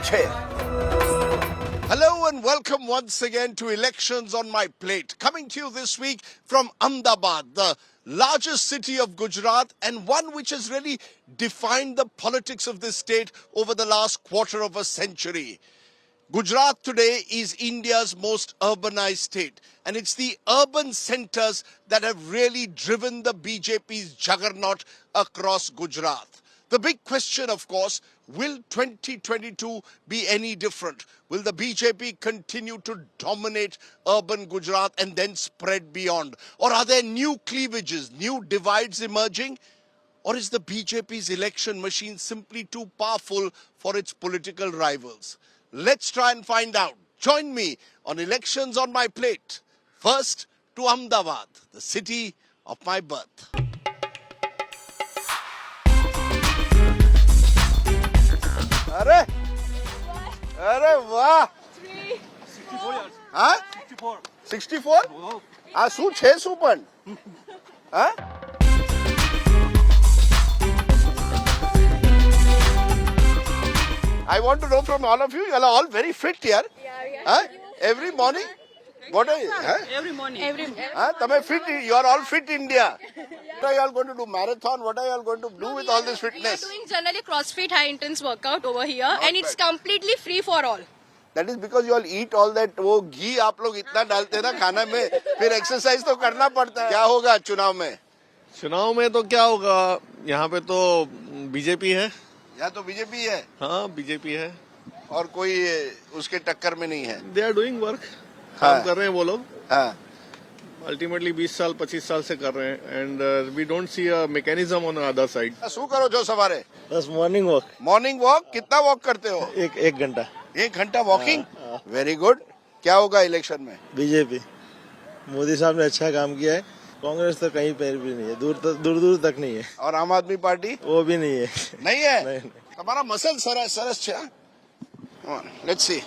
पीछे. Hello and welcome once again to Elections on My Plate. Coming to you this week from Ahmedabad, the largest city of Gujarat and one which has really defined the politics of this state over the last quarter of a century. Gujarat today is India's most urbanized state, and it's the urban centers that have really driven the BJP's juggernaut across Gujarat. The big question, of course, will 2022 be any different? Will the BJP continue to dominate urban Gujarat and then spread beyond? Or are there new cleavages, new divides emerging? Or is the BJP's election machine simply too powerful for its political rivals? Let's try and find out. Join me on Elections on My Plate. First to Ahmedabad, the city of my birth. अरे अरे वाह 64 years. हाँ 64. 64 આ શું છે શું પણ હા I want to know from all of you are all very fit here. Huh? Every morning? What are you? Huh? Every morning. Huh? તમે fit, you are all fit India. What are you all going to do? Marathon? What are you all going to do with all this We are fitness? doing generally CrossFit high intense workout over here and it's completely free for all. That is because you all eat all that वो घी आप लोग इतना डालते हैं ना खाना में फिर एक्सरसाइज तो करना पड़ता है क्या होगा चुनाव में चुनाव में तो क्या होगा यहाँ पे तो बीजेपी है यहाँ तो बीजेपी है हाँ बीजेपी है और कोई उसके टक्कर में नहीं है दे आर डूइंग वर्क हाँ। काम कर रहे हैं वो लोग हाँ अल्टीमेटली 20 साल 25 साल से कर रहे हैं and we don't see a mechanism on other side શું કરો છો સવારે बस मॉर्निंग वॉक मॉर्निंग वॉक कितना वॉक करते हो एक घंटा 1 घंटा वॉकिंग वेरी गुड क्या होगा इलेक्शन में बीजेपी मोदी साहब ने अच्छा काम किया है कांग्रेस तो कहीं पैर भी नहीं है दूर तक नहीं है और आम आदमी पार्टी वो भी नहीं है नहीं है नहीं। તમારા મસલ સરસ છે लेट्स सी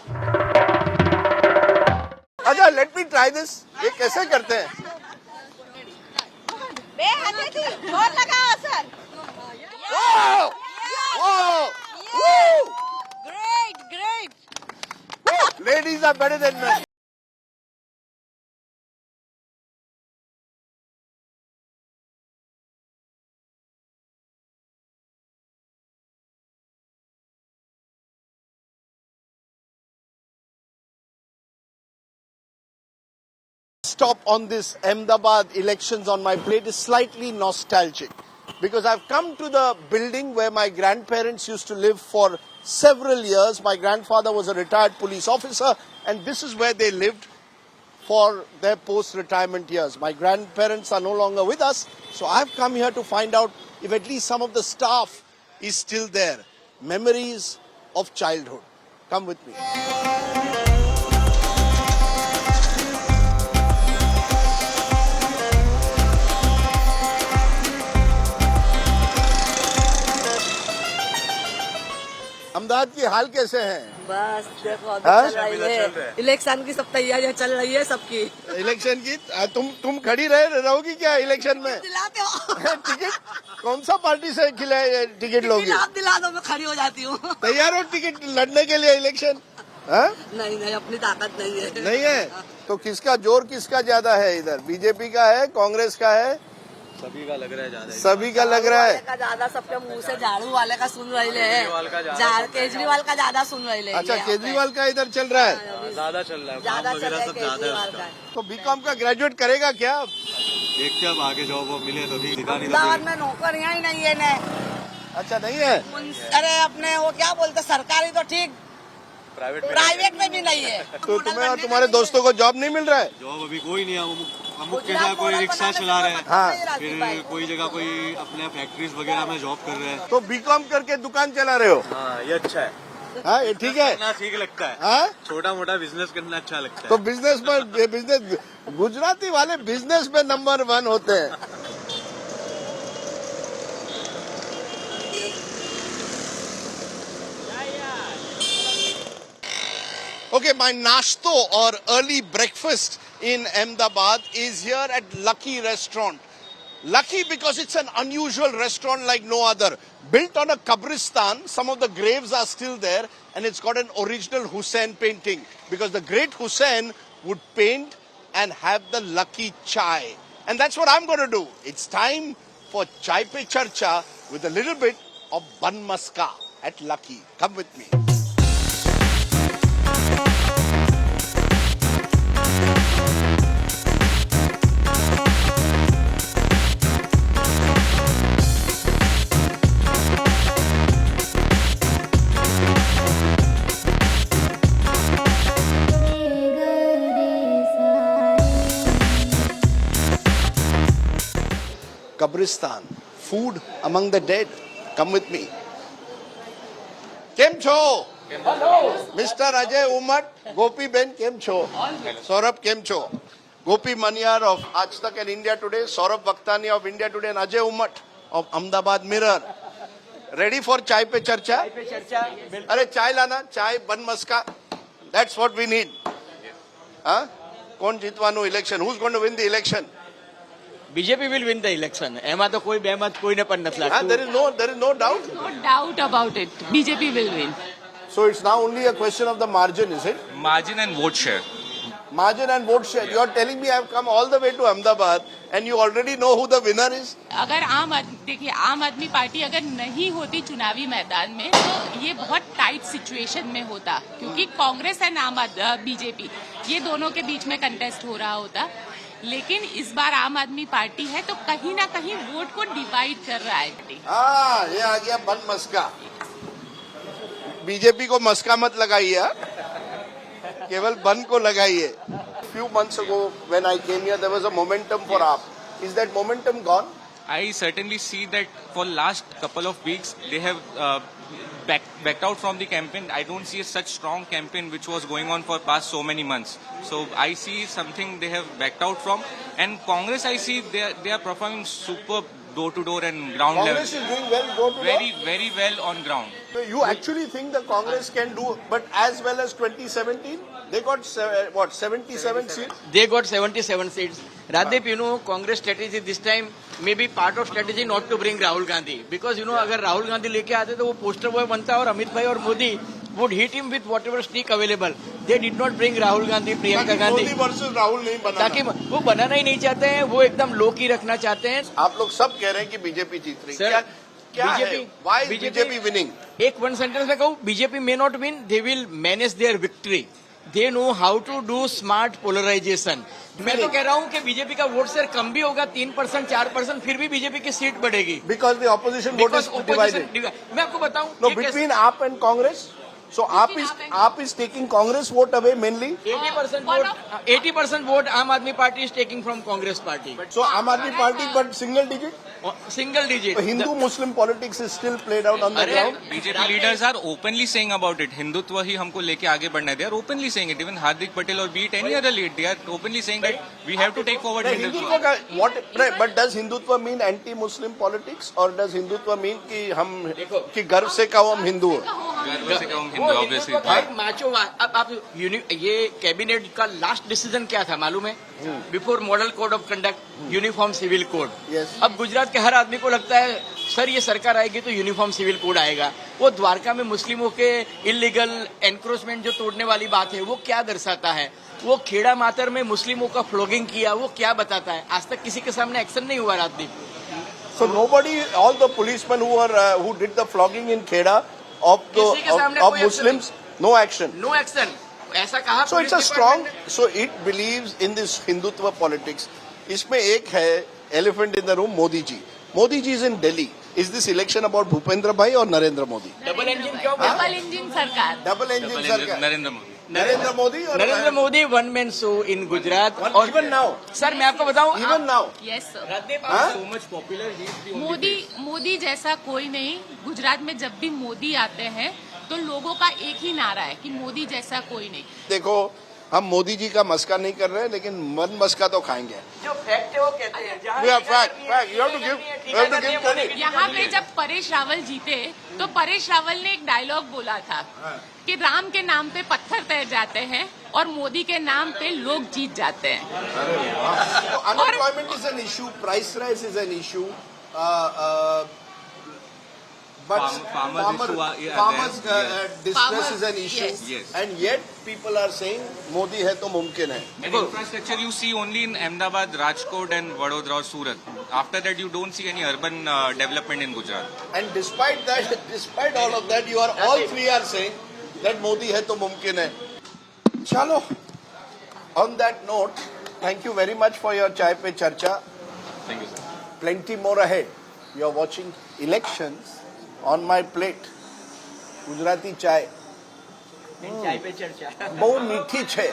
अच्छा लेट मी ट्राई दिस ये कैसे करते हैं बे हाथेથી જોર લગાવો sir Wow! Wow! Woo! great Ladies are better than men. Stop on this Ahmedabad elections on my plate is slightly nostalgic because I've come to the building where my grandparents used to live for several years. My grandfather was a retired police officer and this is where they lived for their post-retirement years. My grandparents are no longer with us, so I've come here to find out if at least some of the staff is still there. Memories of childhood. Come with me. Ahmedabad की हाल कैसे हैं? बस देखो अभी हाँ? चल रही है इलेक्शन की सब तैयारियां चल रही है सबकी इलेक्शन की तुम खड़ी रहोगी क्या इलेक्शन में दिलाते हो टिकट कौन सा पार्टी से टिकट लोगी आप दिला दो मैं खड़ी हो जाती हूँ तैयार हो टिकट लड़ने के लिए इलेक्शन हाँ? नहीं अपनी ताकत नहीं है नहीं है तो किसका जोर किसका ज्यादा है इधर बीजेपी का है कांग्रेस का है सभी का लग रहा है ज्यादा सभी का लग रहा है का ज्यादा सबके मुंह से झाड़ू वाले का सुन रही है केजरीवाल का ज्यादा सुन रही है अच्छा केजरीवाल का इधर चल रहा है ज्यादा चल रहा है ज्यादा चल रहा है केजरीवाल का तो बीकॉम का ग्रेजुएट करेगा क्या देखते अब आगे जॉब वॉब मिले तो ठीक अहमदाबाद में नौकरियां ही नहीं है ने अच्छा नहीं है अरे अपने वो क्या बोलते सरकारी तो ठीक प्राइवेट में भी नहीं है तो तुम्हें और तुम्हारे दोस्तों को जॉब नहीं मिल रहा है जॉब अभी कोई नहीं है अमुक के जगह कोई रिक्शा चला रहे हैं हाँ फिर कोई जगह कोई अपने फैक्ट्रीज वगैरह में जॉब कर रहे हैं तो बीकॉम करके दुकान चला रहे हो हाँ ये अच्छा है हाँ ये ठीक है करना ठीक लगता है हाँ छोटा मोटा बिजनेस करना अच्छा लगता है तो बिजनेस गुजराती वाले बिजनेस में नंबर 1 होते हैं Okay, my nashto or early breakfast in Ahmedabad is here at Lucky Restaurant. Lucky because it's an unusual restaurant like no other. Built on a Kabristan, some of the graves are still there, and it's got an original Hussain painting because the great Hussain would paint and have the lucky chai. And that's what I'm going to do. It's time for Chai Pe Charcha with a little bit of Ban Maska at Lucky. Come with me. Kabristan, food among the dead. Come with me. Kem cho? Hello. Mr. Ajay Umat, Gopi Ben, kem cho? Saurabh, kem cho? Gopi Manyar of Aaj Tak and India Today, Saurabh Vakhtani of India Today, and Ajay Umat of Ahmedabad Mirror. Ready for Chai Pe Charcha? Chai Pe Charcha. Are chai lana, chai, ban maska. That's what we need. Huh? Kaun jitwanu election? Who's going to win the election? BJP will win the election. એમાં તો કોઈ બેમત કોઈને પણ નથી લાગતું. There is no doubt. No doubt about it. BJP will win. So it's now only a question of the margin, is it? Margin and vote share. Margin and vote share. You are telling me I have come all the way to Ahmedabad and you already know who the winner is? अगर देखिए आम आदमी party अगर नहीं होती चुनावी मैदान में तो ये बहुत टाइट सिचुएशन में होता क्योंकि कांग्रेस एंड बीजेपी ये दोनों के बीच में कंटेस्ट हो रहा होता लेकिन इस बार आम आदमी पार्टी है तो कहीं ना कहीं वोट को डिवाइड कर रहा है। हाँ, ये आ गया बन मस्का। बीजेपी को मस्का मत लगाइए, केवल बन को लगाइए। Few months ago when I came here there was a momentum for AAP. Is that momentum gone? I certainly see that for last couple of weeks they have backed out from the campaign. I don't see such strong campaign which was going on for past so many months. So I see something they have backed out from. And Congress, I see they are performing superb door to door and ground Congress level. is doing well door to door? Very well on ground. So you actually think the Congress can do but as well as 2017? They got 77 seats? They got 77 seats. Radip, Congress strategy this time may be part of strategy not to bring Rahul Gandhi. Because, अगर राहुल गांधी लेके आते तो वो poster boy बनता और अमित भाई और Modi would hit him with whatever stick available. They did not bring Rahul Gandhi, Priyanka Gandhi. Modi versus Rahul नहीं बनाना। ताकि वो बनाना ही नहीं चाहते हैं, वो एकदम लो की रखना चाहते हैं। आप लोग सब कह रहे हैं कि बीजेपी जीत रही है। क्या है? Why is BJP winning? एक वन सेंटेंस में कहूँ, BJP may not win, they will manage their victory. They know how to do smart polarization. मैं तो कह रहा हूँ कि बीजेपी का वोट शेयर कम भी होगा 3%, 4%, फिर भी बीजेपी की सीट बढ़ेगी। Because the opposition vote is divided. मैं आपको बताऊँ। No, between AAP and Congress. So AAP is taking Congress vote away mainly. 80% vote आम आदमी party is taking from Congress party. So Aam Aadmi Party but single digit. Single digit. Hindu-Muslim politics is still played out on the ground. BJP leaders are openly saying about it. Hindutva ही हमको लेके आगे बढ़ना है. They are openly saying it. Even Hardik Patel or be it any other lead, they are openly saying that we have to take forward Hindutva. But does Hindutva mean anti-Muslim politics or does Hindutva mean कि गर्व से कहो हम हिंदू हैं? गर्व से कहो हम हिंदू, obviously. माचो अब ये कैबिनेट का लास्ट डिसीजन क्या था मालूम है? Before model code of conduct uniform civil code. अब गुजरात के हर आदमी को लगता है सर ये सरकार आएगी तो यूनिफॉर्म सिविल कोड आएगा. वो द्वारका में मुस्लिमों के इलीगल एनक्रोचमेंट जो तोड़ने वाली बात है वो क्या दर्शाता है? वो खेड़ा मातर में मुस्लिमों का फ्लॉगिंग किया वो क्या बताता है? आज तक किसी के सामने एक्शन नहीं हुआ Rajdeep. So nobody, all the policemen who did the flogging in Kheda of Muslims, no action. No action. ऐसा कहा. So it's a strong. So it believes in this Hindutva politics. इसमें एक है elephant in the room, Modi ji. Modi ji is in Delhi. Is this election about Bhupendra Bhai or Narendra Modi? Double engine क्यों? Double engine सरकार. Double engine सरकार. नरेंद्र मोदी. नरेंद्र मोदी और Narendra Modi one man show in Gujarat. और even now. Sir मैं आपको बताऊं Even now. Yes sir. so much popular. Modi जैसा कोई नहीं. गुजरात में जब भी मोदी आते हैं तो लोगों का एक ही नारा है कि मोदी जैसा कोई नहीं. देखो हम मोदी जी का मस्का नहीं कर रहे हैं लेकिन मन मस्का तो खाएंगे. जो फैक्ट है वो कहते हैं. We are fact. You have to give credit. यहाँ पे जब परेश रावल जीते तो परेश रावल ने एक डायलॉग बोला था कि राम के नाम पे पत्थर तैर जाते हैं और मोदी के नाम पे लोग जीत जाते हैं। Unemployment is an issue, price rise is an issue, but farmers distress is an issue, Yes. and yet people are saying Modi hai to mumkin hai. And infrastructure you see only in Ahmedabad, Rajkot and Vadodara or Surat. After that you don't see any urban development in Gujarat. And despite that, despite all of that, you are all three are saying that Modi hai to mumkin hai. Chalo. On that note, thank you very much for your Chai Pe Charcha. Thank you, sir. Plenty more ahead. You are watching Elections on My Plate. Gujarati chai. चाय पे चर्चा। બહુ મીઠી છે.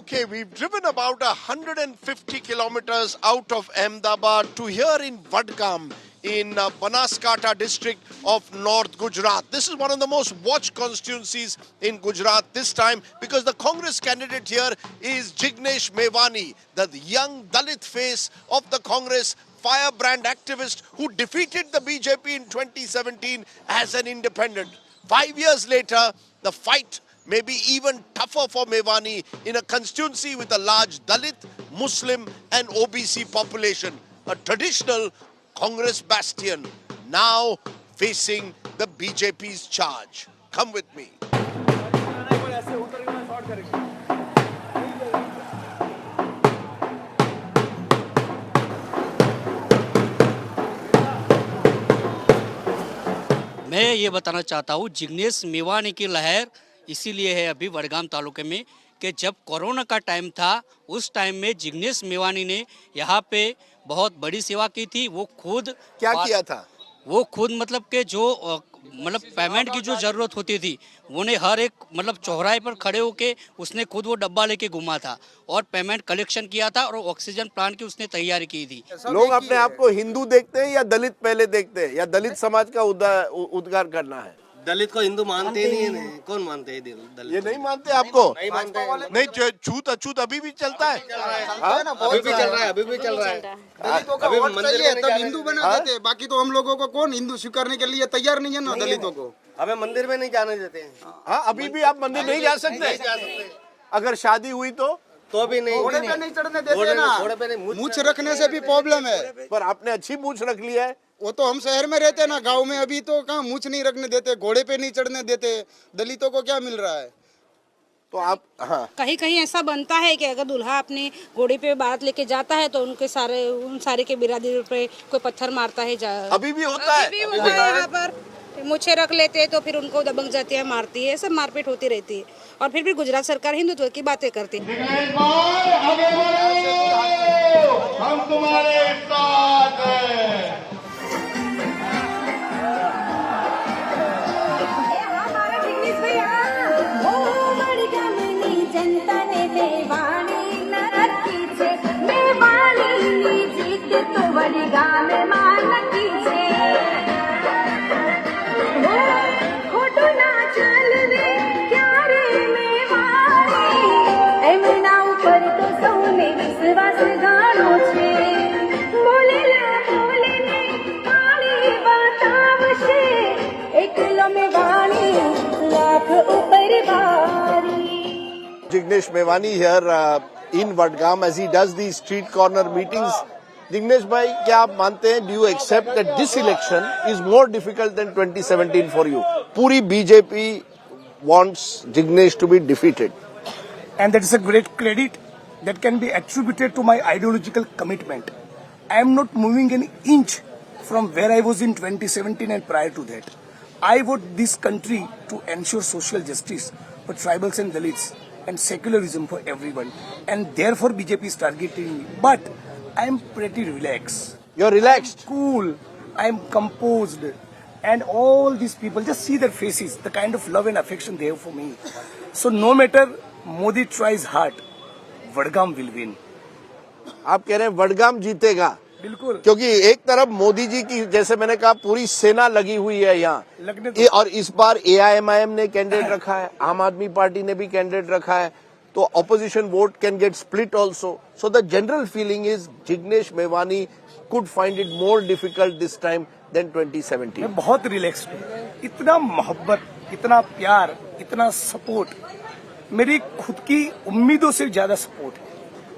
Okay, we've driven about 150 kilometers out of Ahmedabad to here in Vadgam in Banaskantha district of North Gujarat. This is one of the most watched constituencies in Gujarat this time because the Congress candidate here is Jignesh Mevani, the young Dalit face of the Congress, firebrand activist who defeated the BJP in 2017 as an independent. 5 years later, the fight may be even tougher for Mevani in a constituency with a large Dalit, Muslim and OBC population. A traditional Congress bastion now facing the BJP's charge. Come with me. मैं ये बताना चाहता हूँ जिग्नेश मेवानी की लहर इसीलिए है अभी वडगाम तालुके में कि जब कोरोना का टाइम था उस टाइम में जिग्नेश मेवानी ने यहाँ पे बहुत बड़ी सेवा की थी। वो खुद क्या किया था? वो खुद मतलब के जो मतलब पेमेंट की जो जरूरत होती थी उन्हें हर एक मतलब चौराहे पर खड़े होके उसने खुद वो डब्बा लेके घुमा था और पेमेंट कलेक्शन किया था और ऑक्सीजन प्लांट की उसने तैयारी की थी। लोग अपने आप को हिंदू देखते हैं या दलित पहले देखते हैं या दलित समाज का उद्धार करना है? दलित को हिंदू मानते ही नहीं है। कौन मानते हैं दलित? ये नहीं मानते आपको? नहीं मानते। नहीं, छूत अछूत अभी भी चलता है। अभी भी चल रहा है, अभी भी चल रहा है। दलितों का वोट चाहिए तब हिंदू बना देते, बाकी तो हम लोगों को कौन हिंदू स्वीकारने के लिए तैयार नहीं है ना दलितों को। हमें मंदिर में नहीं जाने देते हैं। हाँ, अभी भी आप मंदिर नहीं जा सकते। अगर शादी हुई तो भी नहीं, घोड़े पे नहीं चढ़ने देते ना। मूछ रखने से भी प्रॉब्लम है। पर आपने अच्छी मूछ रख ली है। वो तो हम शहर में रहते हैं ना, गांव में अभी तो कहाँ मूछ नहीं रखने देते, घोड़े पे नहीं चढ़ने देते। दलितों को क्या मिल रहा है? तो आप हाँ, कहीं कहीं ऐसा बनता है कि अगर दूल्हा अपने घोड़े पे बारात लेके जाता है तो उन सारे के बिरादरी पे कोई पत्थर मारता है। अभी भी होता है। यहाँ पर मुझे रख लेते हैं तो फिर उनको दबंग जाती है, मारती है, सब मारपीट होती रहती है और फिर भी गुजरात सरकार हिंदुत्व की बातें करती है। हम तुम्हारे साथ हैं। Jignesh Mevani here in Vadgam as he does these street corner meetings. Jignesh bhai, क्या आप मानते हैं? Do you accept that this election is more difficult than 2017 for you? पूरी BJP wants Jignesh to be defeated, and that is a great credit that can be attributed to my ideological commitment. I am not moving an inch from where I was in 2017 and prior to that. I vote this country to ensure social justice for tribals and Dalits and secularism for everyone, and therefore BJP is targeting me. But I am pretty relaxed. You're relaxed? Cool. I am composed. And all these people, just see their faces, the kind of love and affection they have for me. So no matter Modi tries hard, Vadgam will win. आप कह रहे हैं वडगाम जीतेगा? बिल्कुल, क्योंकि एक तरफ मोदी जी की, जैसे मैंने कहा, पूरी सेना लगी हुई है यहाँ लगने और इस बार AIMIM ने कैंडिडेट रखा है, आम आदमी पार्टी ने भी कैंडिडेट रखा है, तो opposition vote can get split also. So the general feeling is Jignesh Mevani could find it more difficult this time than 2017. मैं बहुत रिलैक्स्ड हूँ. इतना मोहब्बत, इतना प्यार, इतना सपोर्ट, मेरी खुद की उम्मीदों से ज्यादा सपोर्ट है.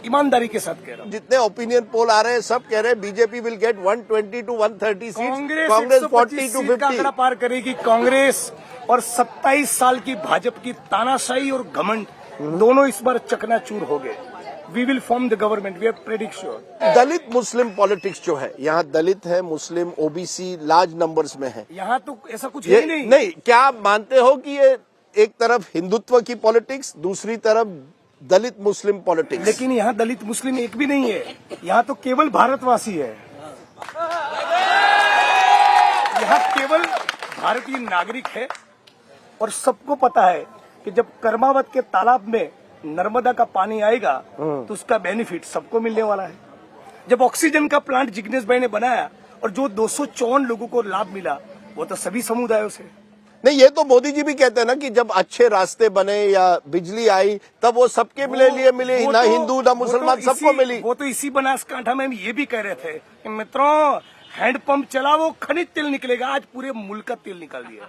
ईमानदारी के साथ कह रहा हूँ. जितने ओपिनियन पोल आ रहे हैं सब कह रहे हैं BJP will get 120 to 130 seats, Congress 40 to 50 आंकड़ा पार करेगी. कांग्रेस और 27 साल की भाजपा की तानाशाही और घमंड दोनों इस बार चकनाचूर हो गए. We will form the government, we are predict sure. Dalit Muslim politics जो है, यहाँ दलित है, मुस्लिम, OBC लार्ज नंबर्स में है. यहाँ तो ऐसा कुछ है ही नहीं. क्या आप मानते हो कि ये एक तरफ हिंदुत्व की पॉलिटिक्स, दूसरी तरफ दलित मुस्लिम पॉलिटिक्स? लेकिन यहाँ दलित मुस्लिम एक भी नहीं है. यहाँ तो केवल भारतवासी है. यहाँ केवल भारतीय नागरिक है. और सबको पता है कि जब कर्मावत के तालाब में नर्मदा का पानी आएगा तो उसका बेनिफिट सबको मिलने वाला है. जब ऑक्सीजन का प्लांट जिग्नेश भाई ने बनाया और जो 254 लोगों को लाभ मिला, वो तो सभी समुदायों से. नहीं, ये तो मोदी जी भी कहते हैं ना कि जब अच्छे रास्ते बने या बिजली आई तब वो सबके लिए मिले, ना हिंदू ना मुसलमान, सबको मिली. वो तो इसी बनासकांठा में हम ये भी कह रहे थे कि मित्रों, हैंडपंप चलाओ, खनिज तेल निकलेगा. आज पूरे मुल्क का तेल निकाल दिया.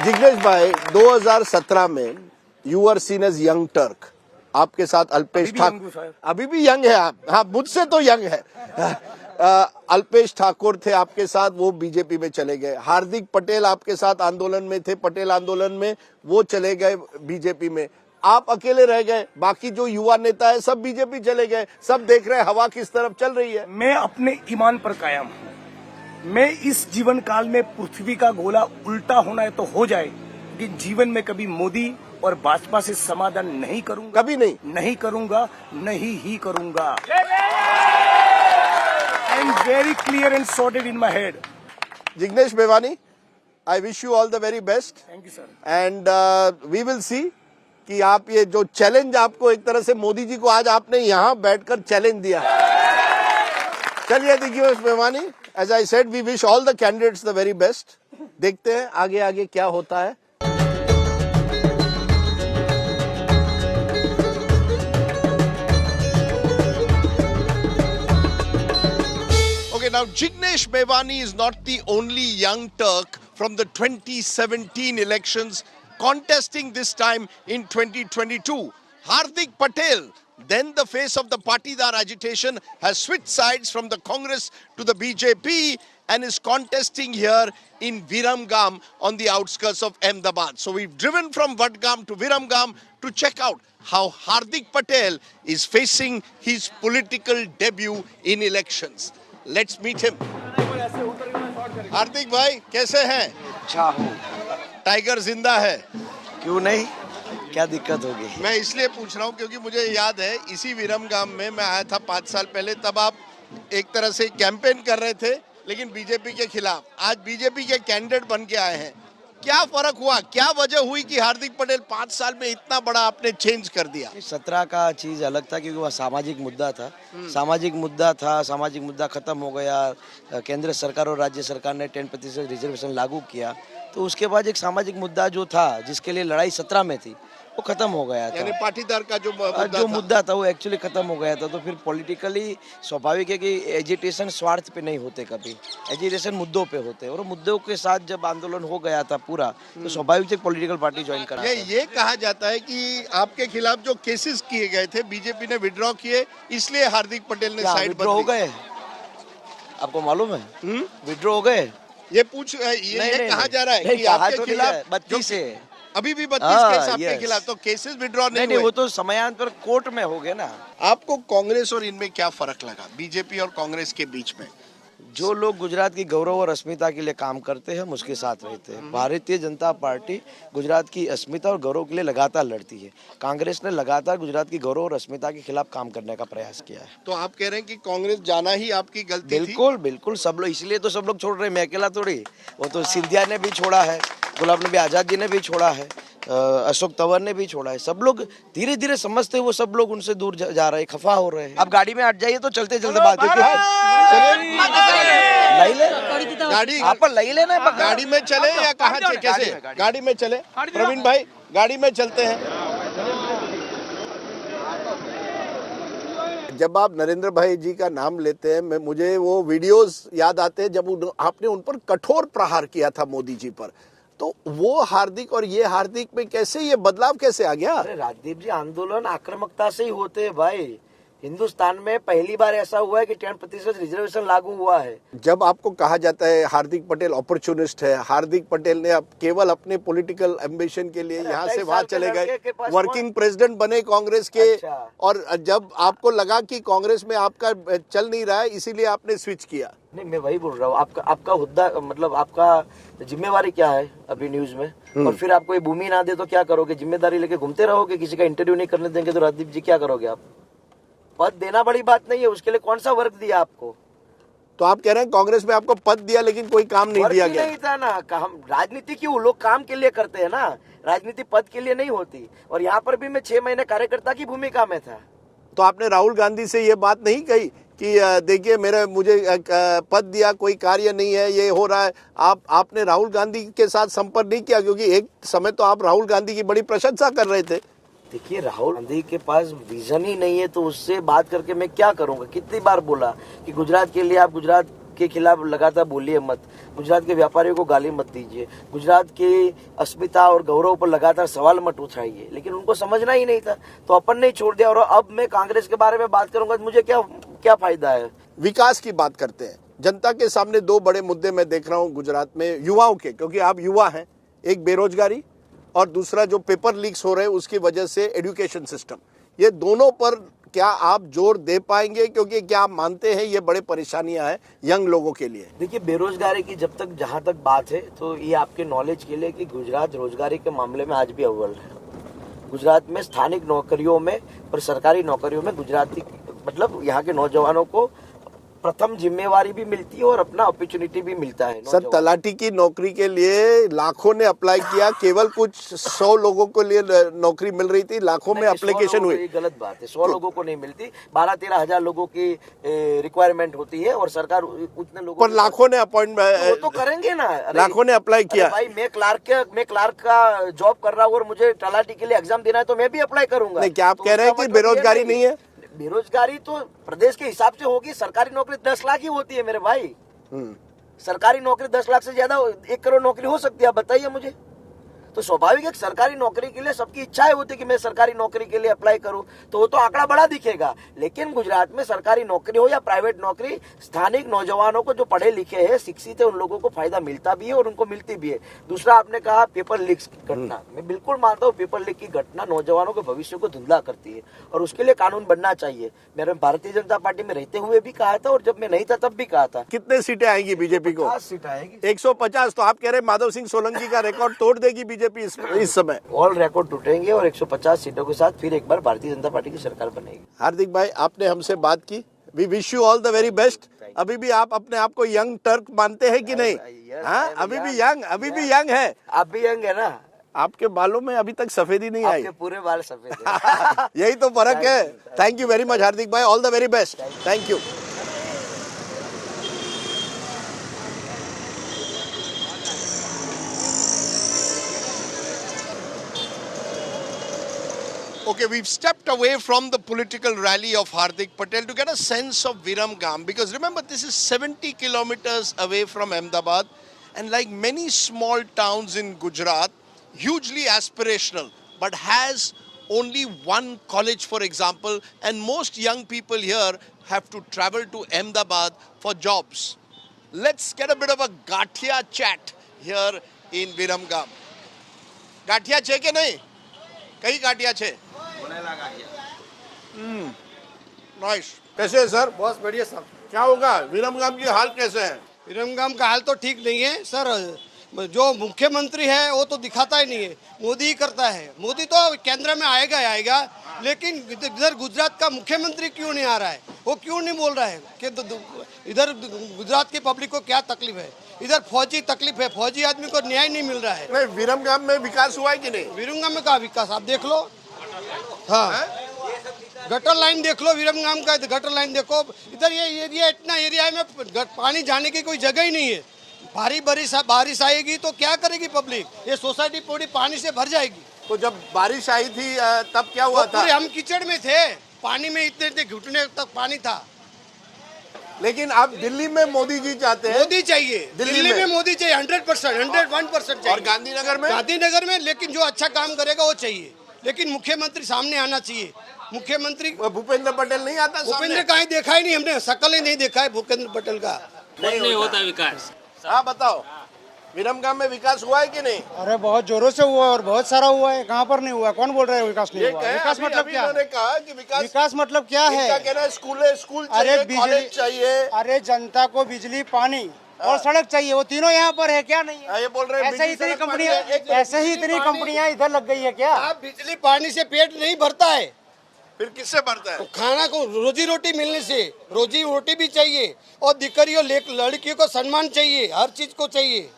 जिग्नेश भाई, 2017 में you are seen as young Turk. आपके साथ अल्पेश ठाकुर, अभी भी यंग है आप. हाँ, मुझसे तो यंग है. अल्पेश ठाकुर थे आपके साथ, वो बीजेपी में चले गए. हार्दिक पटेल आपके साथ आंदोलन में थे, पटेल आंदोलन में, वो चले गए बीजेपी में. आप अकेले रह गए, बाकी जो युवा नेता है सब बीजेपी चले गए. सब देख रहे हैं हवा किस तरफ चल रही है. मैं अपने ईमान पर कायम हूँ. मैं इस जीवन काल में पृथ्वी का गोला उल्टा होना है तो हो जाए, लेकिन जीवन में कभी मोदी और भाजपा से समाधान नहीं करूंगा. कभी नहीं करूंगा, नहीं ही करूंगा. I am very clear and sorted in my head. Jignesh Mevani, I wish you all the very best. Thank you sir. And we will see कि आप ये जो चैलेंज आपको एक तरह से मोदी जी को आज आपने यहाँ बैठकर चैलेंज दिया. चलिए Jignesh Mevani, as I said, we wish all the candidates the very best. देखते हैं आगे आगे क्या होता है. Okay, now Jignesh Mevani is not the only young Turk from the 2017 elections contesting this time in 2022. Hardik Patel, then the face of the Patidar agitation, has switched sides from the Congress to the BJP and is contesting here in Viramgam on the outskirts of Ahmedabad. So we've driven from Vadgam to Viramgam to check out how Hardik Patel is facing his political debut in elections. Let's meet him. हार्दिक भाई, कैसे हैं? अच्छा हूँ. Tiger जिंदा है? क्यों नहीं, क्या दिक्कत होगी? मैं इसलिए पूछ रहा हूँ क्योंकि मुझे याद है इसी विरमगाम में मैं आया था 5 साल पहले. तब आप एक तरह से कैंपेन कर रहे थे लेकिन बीजेपी के खिलाफ. आज बीजेपी के कैंडिडेट बन के आए हैं. क्या फर्क हुआ, क्या वजह हुई कि हार्दिक पटेल 5 साल में इतना बड़ा आपने चेंज कर दिया? 17 का चीज अलग था क्योंकि वह सामाजिक मुद्दा था. सामाजिक मुद्दा खत्म हो गया. केंद्र सरकार और राज्य सरकार ने 10% रिजर्वेशन लागू किया, तो उसके बाद एक सामाजिक मुद्दा जो था जिसके लिए लड़ाई 17 में थी वो खत्म हो गया था. यानी पाटीदार का जो मुद्दा था वो एक्चुअली खत्म हो गया था. तो फिर पॉलिटिकली स्वाभाविक है कि एजिटेशन स्वार्थ पे नहीं होते, कभी एजिटेशन मुद्दों पे होते. और मुद्दों के साथ जब आंदोलन हो गया था पूरा, तो स्वाभाविक से पॉलिटिकल पार्टी ज्वाइन करा. ये कहा जाता है कि आपके खिलाफ जो केसेस किए गए थे बीजेपी ने विड्रॉ किए, इसलिए हार्दिक पटेल ने साइड विड्रॉ हो गए. आपको मालूम है विड्रॉ हो गए? ये कहा जा रहा है कि आपके खिलाफ 32 है. अभी भी 32 केस आपके खिलाफ, तो केसेस विड्रॉ नहीं हुए. वो तो समयांतर कोर्ट में हो गए ना. आपको कांग्रेस और इनमें क्या फर्क लगा, बीजेपी और कांग्रेस के बीच में? जो लोग गुजरात की गौरव और अस्मिता के लिए काम करते हैं हम उसके साथ रहते हैं. भारतीय जनता पार्टी गुजरात की अस्मिता और गौरव के लिए लगातार लड़ती है. कांग्रेस ने लगातार गुजरात की गौरव और अस्मिता के खिलाफ काम करने का प्रयास किया है. तो आप कह रहे हैं कि कांग्रेस जाना ही आपकी गलती थी? बिल्कुल सब लोग, इसलिए तो सब लोग छोड़ रहे हैं. मैं अकेला थोड़ी, वो तो सिंधिया ने भी छोड़ा है, गुलाम नबी आजाद जी ने भी छोड़ा है. अशोक तंवर ने भी छोड़ा है। सब लोग धीरे धीरे समझते वो सब लोग उनसे दूर जा रहे हैं, खफा हो रहे हैं। अब गाड़ी में हट जाइए तो चलते चलते बात गाड़ी आप लई लेना, गाड़ी में चले या कहाँ कैसे गाड़ी में चले? प्रवीण भाई गाड़ी में चलते हैं। जब आप नरेंद्र भाई जी का नाम लेते हैं, मुझे वो वीडियोस याद आते हैं जब आपने उन पर कठोर प्रहार किया था मोदी जी पर। तो वो हार्दिक और ये हार्दिक में कैसे ये बदलाव कैसे आ गया? अरे राजदीप जी, आंदोलन आक्रामकता से ही होते हैं भाई। हिंदुस्तान में पहली बार ऐसा हुआ है कि 10% रिजर्वेशन लागू हुआ है। जब आपको कहा जाता है हार्दिक पटेल अपॉर्चुनिस्ट है, हार्दिक पटेल ने अब केवल अपने पॉलिटिकल एम्बिशन के लिए यहाँ से वहाँ चले गए, वर्किंग प्रेसिडेंट बने कांग्रेस के। और जब आपको लगा कि कांग्रेस में आपका चल नहीं रहा है, इसीलिए आपने स्विच किया। नहीं, मैं वही बोल रहा हूँ, आपका हुद्दा मतलब आपका जिम्मेवारी क्या है अभी न्यूज में? और फिर आपको ये भूमि ना दे तो क्या करोगे? जिम्मेदारी लेके घूमते रहोगे? किसी का इंटरव्यू नहीं करने देंगे तो राजदीप जी क्या करोगे आप? पद देना बड़ी बात नहीं है, उसके लिए कौन सा वर्क दिया आपको? तो आप कह रहे हैं कांग्रेस में आपको पद दिया लेकिन कोई काम नहीं दिया गया? नहीं था ना, हम राजनीति क्यों लोग काम के लिए करते हैं ना, राजनीति पद के लिए नहीं होती। और यहाँ पर भी मैं 6 महीने कार्यकर्ता की भूमिका में था। तो आपने राहुल गांधी से ये बात नहीं कही कि देखिए मुझे पद दिया, कोई कार्य नहीं है, ये हो रहा है? आपने राहुल गांधी के साथ संपर्क नहीं किया? क्योंकि एक समय तो आप राहुल गांधी की बड़ी प्रशंसा कर रहे थे। देखिए, राहुल गांधी के पास विजन ही नहीं है तो उससे बात करके मैं क्या करूंगा? कितनी बार बोला कि गुजरात के लिए आप गुजरात के खिलाफ लगातार बोलिए मत, गुजरात के व्यापारियों को गाली मत दीजिए, गुजरात की अस्मिता और गौरव पर लगातार सवाल मत उठाइए, लेकिन उनको समझना ही नहीं था तो अपन ने छोड़ दिया। और अब मैं कांग्रेस के बारे में बात करूंगा तो मुझे क्या फायदा है? विकास की बात करते हैं। जनता के सामने 2 बड़े मुद्दे मैं देख रहा हूँ गुजरात में युवाओं के, क्योंकि आप युवा हैं। एक बेरोजगारी और दूसरा जो पेपर लीक्स हो रहे हैं उसकी वजह से एजुकेशन सिस्टम। ये दोनों पर क्या आप जोर दे पाएंगे? क्योंकि क्या आप मानते हैं ये बड़े परेशानियां हैं यंग लोगों के लिए? देखिए, बेरोजगारी की जहां तक बात है तो ये आपके नॉलेज के लिए कि गुजरात रोजगारी के मामले में आज भी अव्वल है। गुजरात में स्थानिक नौकरियों में और सरकारी नौकरियों में गुजराती मतलब यहाँ के नौजवानों को प्रथम जिम्मेवारी भी मिलती है और अपना अपॉर्चुनिटी भी मिलता है। सर, तलाटी की नौकरी के लिए लाखों ने अप्लाई किया, केवल कुछ 100 लोगों को लिए नौकरी मिल रही थी, लाखों में एप्लीकेशन हुई। ये गलत बात है, 100 लोगों को नहीं मिलती, 12-13 हजार लोगों की रिक्वायरमेंट होती है और सरकार उतने लोगों पर लाखों ने अपॉइंटमेंट तो करेंगे ना। लाखों ने अप्लाई किया। भाई, मैं क्लार्क का जॉब कर रहा हूँ और मुझे तलाटी के लिए एग्जाम देना है तो मैं भी अप्लाई करूंगा। नहीं, क्या आप कह रहे हैं कि बेरोजगारी नहीं है? बेरोजगारी तो प्रदेश के हिसाब से होगी। सरकारी नौकरी 10 लाख ही होती है मेरे भाई। सरकारी नौकरी 10 लाख से ज्यादा 1 करोड़ नौकरी हो सकती है, आप बताइए मुझे। तो स्वाभाविक है सरकारी नौकरी के लिए सबकी इच्छाएं होती है कि मैं सरकारी नौकरी के लिए अप्लाई करूं, तो वो तो आंकड़ा बड़ा दिखेगा। लेकिन गुजरात में सरकारी नौकरी हो या प्राइवेट नौकरी, स्थानिक नौजवानों को जो पढ़े लिखे हैं, शिक्षित है, उन लोगों को फायदा मिलता भी है और उनको मिलती भी है। दूसरा, आपने कहा पेपर लीक की घटना, मैं बिल्कुल मानता हूँ पेपर लीक की घटना नौजवानों के भविष्य को धुंधला करती है और उसके लिए कानून बनना चाहिए। मैंने भारतीय जनता पार्टी में रहते हुए भी कहा था और जब मैं नहीं था तब भी कहा था। कितने सीटें आएंगी बीजेपी को? 50 सीटें आएगी। 150। तो आप कह रहे हैं माधव सिंह सोलंकी का रिकॉर्ड तोड़ देगी बीजेपी इस समय? ऑल रिकॉर्ड टूटेंगे और 150 सीटों के साथ फिर एक बार भारतीय जनता पार्टी की सरकार बनेगी। हार्दिक भाई, आपने हमसे बात की, we wish you all the very best. अभी भी आप अपने आप को यंग टर्क मानते हैं कि नहीं? हाँ, अभी भी यंग है। आप भी यंग है ना? आपके बालों में अभी तक सफेदी नहीं आई। आपके पूरे बाल सफेद है। यही तो फर्क है। थैंक यू वेरी मच हार्दिक भाई, all the very best. Thank you. Okay, we've stepped away from the political rally of Hardik Patel to get a sense of Viramgam, because remember, this is 70 kilometers away from Ahmedabad, and like many small towns in Gujarat, hugely aspirational, but has only one college, for example, and most young people here have to travel to Ahmedabad for jobs. Let's get a bit of a Gathia chat here in Viramgam. Gathia che ke nahi? कई गाठिया छे? Nice. कैसे है sir? बहुत बढ़िया sir. क्या होगा? विरमगाम की हाल कैसे है? विरमगाम का हाल तो ठीक नहीं है सर। जो मुख्यमंत्री है वो तो दिखाता ही नहीं है, मोदी ही करता है। मोदी तो केंद्र में आएगा ही आएगा, लेकिन इधर गुजरात का मुख्यमंत्री क्यों नहीं आ रहा है? वो क्यों नहीं बोल रहा है कि इधर गुजरात की पब्लिक को क्या तकलीफ है? इधर फौजी तकलीफ है, फौजी आदमी को न्याय नहीं मिल रहा है। नहीं, विरमगाम में विकास हुआ है कि नहीं? विरमगाम में कहा विकास, आप देख लो। हाँ, गटर लाइन देख लो, विरमगाम का गटर लाइन देखो। इधर ये एरिया, इतना एरिया में पानी जाने की कोई जगह ही नहीं है। भारी बारिश आएगी तो क्या करेगी पब्लिक? ये सोसाइटी पूरी पानी से भर जाएगी। तो जब बारिश आई थी तब क्या हुआ था? हम कीचड़ में थे, पानी में इतने घुटने तक पानी था। लेकिन आप दिल्ली में मोदी जी चाहते हैं? मोदी चाहिए, दिल्ली में मोदी चाहिए, 100%, 101% चाहिए। और गांधीनगर में? गांधीनगर में लेकिन जो अच्छा काम करेगा वो चाहिए, लेकिन मुख्यमंत्री सामने आना चाहिए। मुख्यमंत्री भूपेंद्र पटेल नहीं आता? भूपेंद्र कहीं देखा ही नहीं हमने, शकल ही नहीं देखा है भूपेंद्र पटेल का। नहीं होता विकास। हाँ बताओ, विरमगाम में विकास हुआ है कि नहीं? अरे बहुत जोरों से हुआ और बहुत सारा हुआ है। कहाँ पर नहीं हुआ? कौन बोल रहा है विकास नहीं हुआ? विकास मतलब क्या? उन्होंने कहा कि विकास मतलब क्या है? इनका कहना है स्कूल चाहिए, कॉलेज चाहिए। अरे जनता को बिजली, पानी और सड़क चाहिए, वो तीनों यहाँ पर है क्या? नहीं है? ये बोल रहे हैं ऐसे ही इतनी कंपनियां इधर लग गई है क्या? आप बिजली पानी से पेट नहीं भरता है, फिर किससे भरता है? खाना को रोजी रोटी मिलने से, रोजी रोटी भी चाहिए और दिकरियों लड़कियों को सम्मान चाहिए, हर चीज को चाहिए।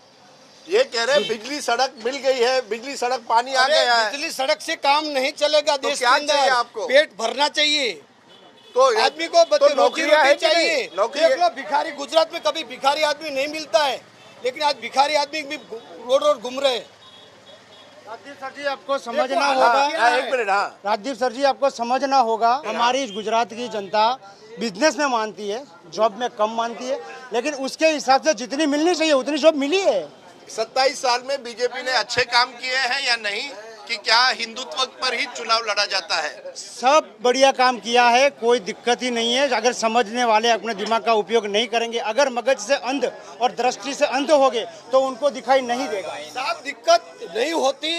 ये कह रहे हैं बिजली सड़क मिल गई है, बिजली सड़क पानी आ गया है। बिजली सड़क से काम नहीं चलेगा तो देश के क्या अंदर। चाहिए आपको? पेट भरना चाहिए तो आदमी को, तो रोजी रोटी चाहिए। नौकरी देख लो भिखारी, गुजरात में कभी भिखारी आदमी नहीं मिलता है, लेकिन आज भिखारी आदमी भी रोड घूम रहे हैं। राजदीप सर जी आपको समझना होगा, एक मिनट। हाँ, राजदीप सर जी आपको समझना होगा, हमारी गुजरात की जनता बिजनेस में मानती है, जॉब में कम मानती है, लेकिन उसके हिसाब से जितनी मिलनी चाहिए उतनी जॉब मिली है। 27 साल में बीजेपी ने अच्छे काम किए हैं या नहीं, कि क्या हिंदुत्व पर ही चुनाव लड़ा जाता है? सब बढ़िया काम किया है, कोई दिक्कत ही नहीं है। अगर समझने वाले अपने दिमाग का उपयोग नहीं करेंगे, अगर मगज से अंध और दृष्टि से अंध हो गए तो उनको दिखाई नहीं देगा। साहब दिक्कत नहीं होती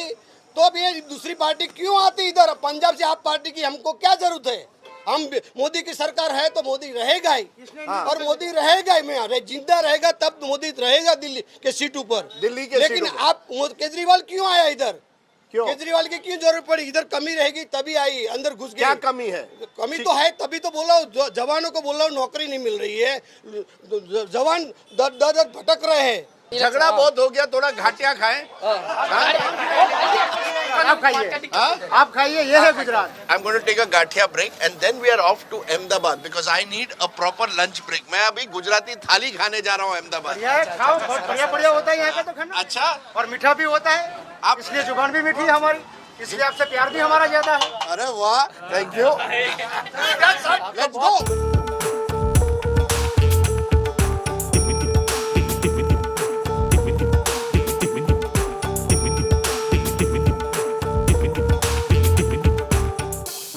तो अब ये दूसरी पार्टी क्यों आती इधर? पंजाब से आप पार्टी की हमको क्या जरूरत है? हम मोदी की सरकार है तो मोदी रहेगा ही, और मोदी रहेगा ही। मैं जिंदा रहेगा तब मोदी रहेगा दिल्ली के सीटों पर, दिल्ली के लेकिन आप केजरीवाल क्यों आया इधर? क्यों? केजरीवाल की क्यों जरूरत पड़ी? इधर कमी रहेगी तभी आई, अंदर घुस गई। क्या कमी है? कमी तो है, तभी तो बोला जवानों को बोला नौकरी नहीं मिल रही है, जवान दर भटक रहे हैं। झगड़ा बहुत हो गया, थोड़ा घाटियां खाएं। आप खाइए, ये है Gujarat. I'm going to take a gathiya break and then we are off to Ahmedabad because I need a proper lunch break. मैं अभी गुजराती थाली खाने जा रहा हूँ अहमदाबाद। खाओ, बहुत बढ़िया होता है यहाँ का तो खाना। अच्छा, और मीठा भी होता है, आप इसलिए जुबान भी मीठी है हमारी, इसलिए आपसे प्यार भी हमारा ज्यादा है। अरे वाह, thank you. Let's go.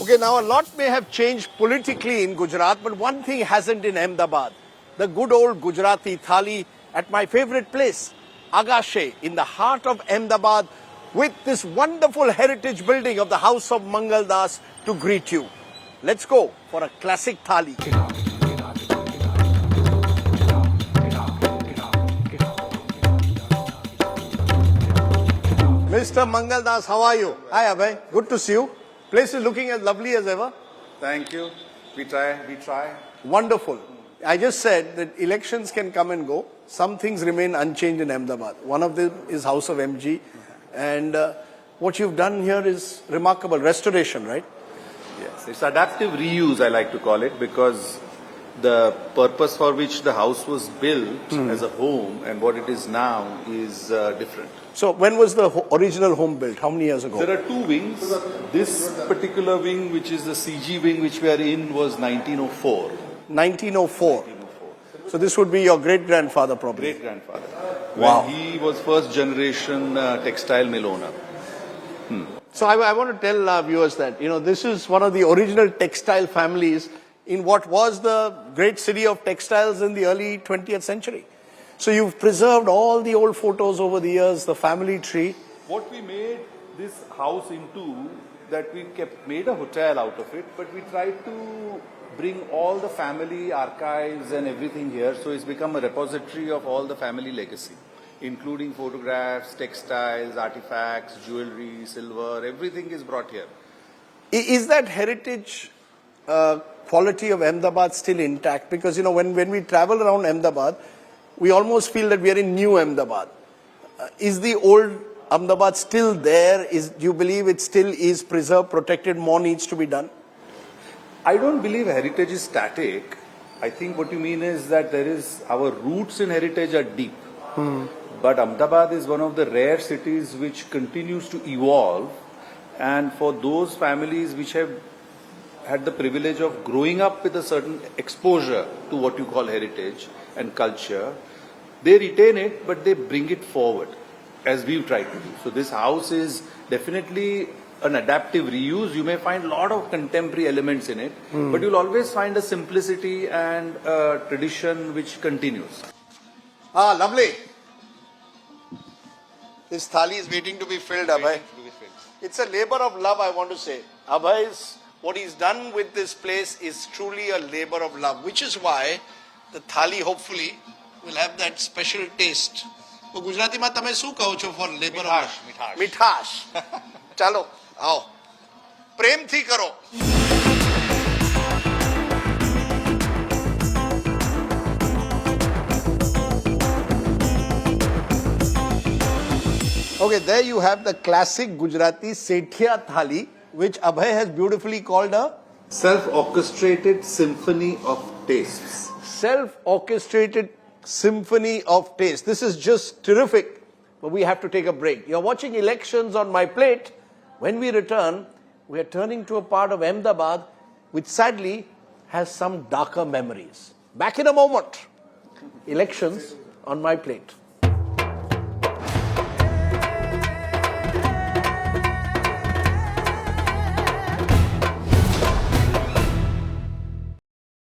Okay, now a lot may have changed politically in Gujarat, but one thing hasn't in Ahmedabad. The good old Gujarati thali at my favorite place, Agashe, in the heart of Ahmedabad, with this wonderful heritage building of the House of Mangal Das to greet you. Let's go for a classic thali. Mr. Mangal Das, how are you? Hi, Abhay. Good to see you. Place is looking as lovely as ever. Thank you. We try. Wonderful. I just said that elections can come and go. Some things remain unchanged in Ahmedabad. One of them is House of MG. And what you've done here is remarkable. Restoration, right? Yes. It's adaptive reuse, I like to call it, because the purpose for which the house was built as a home and what it is now is different. So when was the original home built? How many years ago? There are two wings. This particular wing, which is the CG wing which we are in, was 1904. 1904. So this would be your great-grandfather probably? Great-grandfather. Wow. When he was first generation textile mill owner. So I want to tell our viewers that, you know, this is one of the original textile families in what was the great city of textiles in the early 20th century. So you've preserved all the old photos over the years, the family tree. What we made this house into, that we made a hotel out of it, but we tried to bring all the family archives and everything here, so it's become a repository of all the family legacy, including photographs, textiles, artifacts, jewelry, silver, everything is brought here. Is that heritage quality of Ahmedabad still intact? Because, you know, when we travel around Ahmedabad, we almost feel that we are in new Ahmedabad. Is the old Ahmedabad still there? Do you believe it still is preserved, protected, more needs to be done? I don't believe heritage is static. I think what you mean is that our roots in heritage are deep. But Ahmedabad is one of the rare cities which continues to evolve, and for those families which have had the privilege of growing up with a certain exposure to what you call heritage and culture, they retain it, but they bring it forward, as we've tried to do. So this house is definitely an adaptive reuse. You may find a lot of contemporary elements in it, but you'll always find a simplicity and a tradition which continues. Ah, lovely. This thali is waiting to be filled, Abhay. It's a labor of love, I want to say. Abhay, what he's done with this place is truly a labor of love, which is why the thali hopefully will have that special taste. તો ગુજરાતીમાં તમે શું કહો છો for labor of love? મીઠાશ. ચાલો, આવો. પ્રેમથી કરો. Okay, there you have the classic Gujarati Sethia thali, which Abhay has beautifully called a Self-orchestrated symphony of tastes. Self-orchestrated symphony of taste. This is just terrific, but we have to take a break. You're watching Elections on My Plate. When we return, we are turning to a part of Ahmedabad which sadly has some darker memories. Back in a moment. Elections on My Plate.